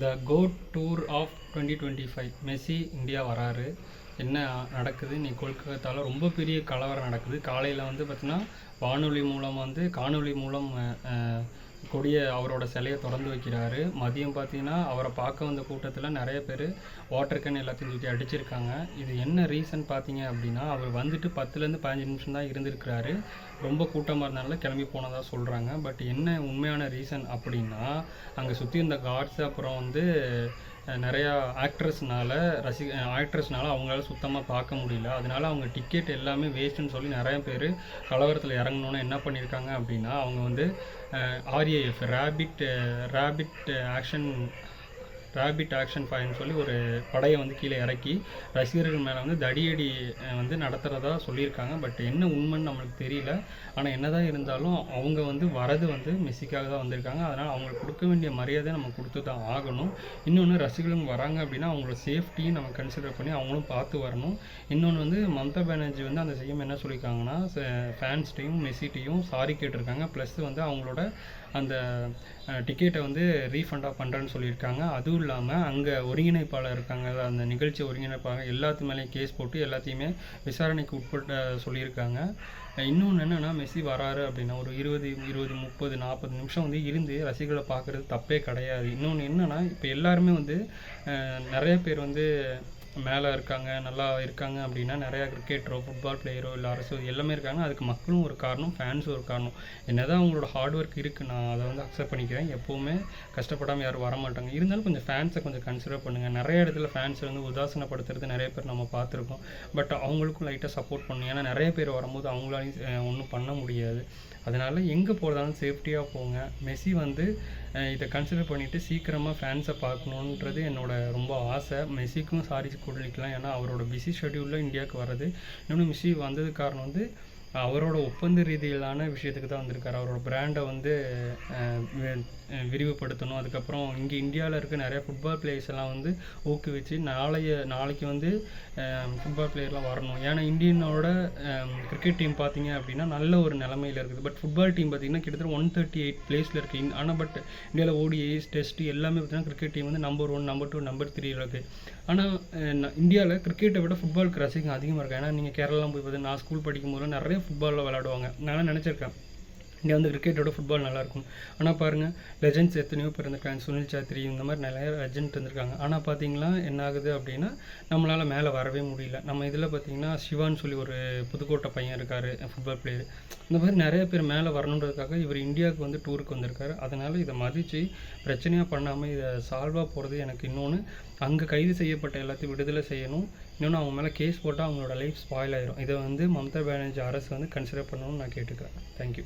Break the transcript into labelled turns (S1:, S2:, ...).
S1: The goat tour of 2025 Messi India வராரு. என்ன நடக்குது? இன்னைக்கு கொல்கத்தாவில் ரொம்ப பெரிய கலவரம் நடக்குது. காலையில் வந்து பார்த்திங்கன்னா காணொளி மூலம் அவரோட சிலையை திறந்து வைக்கிறாரு. மதியம் பார்த்தீங்கன்னா அவரை பார்க்க வந்த கூட்டத்தில் நிறைய பேர் வாட்டர் கேன் எல்லாத்தையும் தூக்கி அடிச்சிருக்காங்க. இது என்ன ரீசன் பார்த்தீங்க அப்படின்னா, அவர் வந்துட்டு 10லேருந்து 15 நிமிஷம் தான் இருந்திருக்கிறாரு. ரொம்ப கூட்டமாக இருந்தனால கிளம்பி போனதாக சொல்கிறாங்க. பட் என்ன உண்மையான ரீசன் அப்படின்னா, அங்கே சுற்றி இருந்த கார்ட்ஸ் அப்புறம் வந்து நிறையா ஆக்ட்ரஸ்னால அவங்களால சுத்தமாக பார்க்க முடியல. அதனால அவங்க டிக்கெட் எல்லாமே வேஸ்ட்டுன்னு சொல்லி நிறைய பேர் கலவரத்தில் இறங்கணுன்னு என்ன பண்ணியிருக்காங்க அப்படின்னா, அவங்க வந்து RAF ரேபிட் ஆக்ஷன் ஃபைன்னு சொல்லி ஒரு படையை வந்து கீழே இறக்கி ரசிகர்கள் மேலே வந்து தடியடி வந்து நடத்துகிறதா சொல்லியிருக்காங்க. பட் என்ன உண்மைன்னு நம்மளுக்கு தெரியல. ஆனால் என்னதான் இருந்தாலும் அவங்க வந்து வரது வந்து மெஸ்ஸிக்காக தான் வந்திருக்காங்க. அதனால் அவங்களுக்கு கொடுக்க வேண்டிய மரியாதை நம்ம கொடுத்து தான் ஆகணும். இன்னொன்று, ரசிகர்கள் வராங்க அப்படின்னா அவங்களோட சேஃப்டியும் நம்ம கன்சிடர் பண்ணி அவங்களும் பார்த்து வரணும். இன்னொன்று வந்து மம்தா பானர்ஜி வந்து அந்த சிஎம் என்ன சொல்லியிருக்காங்கன்னா, ஃபேன்ஸ்டையும் மெஸ்ஸிட்டையும் சாரி கேட்டிருக்காங்க. ப்ளஸ் வந்து அவங்களோட அந்த டிக்கெட்டை வந்து ரீஃபண்டாக பண்ணுறேன்னு சொல்லியிருக்காங்க. அதுவும் இல்லாமல் அங்கே ஒருங்கிணைப்பாளர் இருக்காங்க, அந்த நிகழ்ச்சி ஒருங்கிணைப்பாளர் எல்லாத்து மேலேயும் கேஸ் போட்டு எல்லாத்தையுமே விசாரணைக்கு உட்பட்ட சொல்லியிருக்காங்க. இன்னொன்று என்னென்னா, மெஸ்ஸி வராரு அப்படின்னா ஒரு 20, 30, 40 நிமிஷம் வந்து இருந்து ரசிகர்களை பார்க்குறது தப்பே கிடையாது. இன்னொன்று என்னென்னா, இப்போ எல்லாருமே வந்து நிறைய பேர் வந்து மேலே இருக்காங்க, நல்லா இருக்காங்க அப்படின்னா நிறையா கிரிக்கெட்டரோ ஃபுட்பால் பிளேயரோ இல்லை அரசோ எல்லாமே இருக்காங்க. அதுக்கு மக்களும் ஒரு காரணம், ஃபேன்ஸும் ஒரு காரணம். என்னதான் அவங்களோட ஹார்ட் ஒர்க் இருக்குது, நான் அதை வந்து அக்செப்ட் பண்ணிக்கிறேன். எப்போவுமே கஷ்டப்படாமல் யாரும் வரமாட்டாங்க. இருந்தாலும் கொஞ்சம் ஃபேன்ஸை கொஞ்சம் கன்சிடர் பண்ணுங்கள். நிறைய இடத்துல ஃபேன்ஸை வந்து உதாசனப்படுத்துறது நிறைய பேர் நம்ம பார்த்துருக்கோம். பட் அவங்களுக்கும் லைட்டாக சப்போர்ட் பண்ணணும். ஏன்னா நிறைய பேர் வரும்போது அவங்களாலையும் ஒன்றும் பண்ண முடியாது. அதனால் எங்கே போகிறதாலும் சேஃப்டியாக போங்க. மெஸ்ஸி வந்து இதை கன்சிடர் பண்ணிவிட்டு சீக்கிரமாக ஃபேன்ஸை பார்க்கணுன்றது என்னோட ரொம்ப ஆசை. மெஸ்ஸிக்கும் சாரி கொடுக்கலாம், ஏன்னா அவரோட பிஸி ஷெட்யூலில் இந்தியாவுக்கு வர்றது. இன்னொன்று, மெஸ்ஸி வந்தது காரணம் வந்து அவரோட ஒப்பந்த ரீதியிலான விஷயத்துக்கு தான் வந்திருக்காரு. அவரோட பிராண்டை வந்து விரிவுபடுத்தணும். அதுக்கப்புறம் இங்கே இந்தியாவில் இருக்க நிறைய ஃபுட்பால் பிளேயர்ஸ் எல்லாம் வந்து ஊக்குவிச்சு நாளைக்கு வந்து ஃபுட்பால் பிளேயர்லாம் வரணும். ஏன்னா இந்தியனோட கிரிக்கெட் டீம் பார்த்தீங்க அப்படின்னா நல்ல ஒரு நிலமையில் இருக்குது. பட் ஃபுட்பால் டீம் பார்த்தீங்கன்னா கிட்டத்தட்ட 138 பிளேஸில் இருக்குது. ஆனால் பட் இந்தியாவில் ODIs டெஸ்ட் எல்லாமே பார்த்தீங்கன்னா கிரிக்கெட் டீம் வந்து நம்பர் 1, நம்பர் 2, நம்பர் 3 இருக்குது. ஆனால் இந்தியாவில் கிரிக்கெட்டை விட ஃபுட்பாலுக்கு ரசிகங்க அதிகமாக இருக்குது. ஏன்னா நீங்கள் கேரளாலாம் போய் பார்த்தீங்கன்னா, நான் ஸ்கூல் படிக்கும் போது நிறைய ஃபுட்பாலில் விளையாடுவாங்க. நான் நினச்சிருக்கேன் இங்கே வந்து கிரிக்கெட்டோட ஃபுட்பால் நல்லாயிருக்கும். ஆனால் பாருங்கள், லெஜெண்ட்ஸ் எத்தனையோ பேர் இருந்திருக்காங்க. சுனில் சேத்ரி இந்த மாதிரி நிறைய லெஜெண்ட் இருந்திருக்காங்க. ஆனால் பார்த்தீங்களா என்ன ஆகுது அப்படின்னா, நம்மளால் மேலே வரவே முடியல. நம்ம இதில் பார்த்தீங்கன்னா சிவான்னு சொல்லி ஒரு புதுக்கோட்டை பையன் இருக்கார், ஃபுட்பால் பிளேயர். இந்த மாதிரி நிறைய பேர் மேலே வரணுன்றதுக்காக இவர் இந்தியாவுக்கு வந்து டூருக்கு வந்திருக்காரு. அதனால் இதை மதித்து பிரச்சனையாக பண்ணாமல் இதை சால்வாக போகிறது எனக்கு. இன்னொன்று, அங்கே கைது செய்யப்பட்ட எல்லாத்தையும் விடுதலை செய்யணும். இன்னொன்று, அவங்க மேலே கேஸ் போட்டால் அவங்களோட லைஃப் ஸ்பாயில் ஆயிரும். இதை வந்து மம்தா பானர்ஜி அரசு வந்து கன்சிடர் பண்ணணும்னு நான் கேட்டுக்கிறேன். தேங்க்யூ.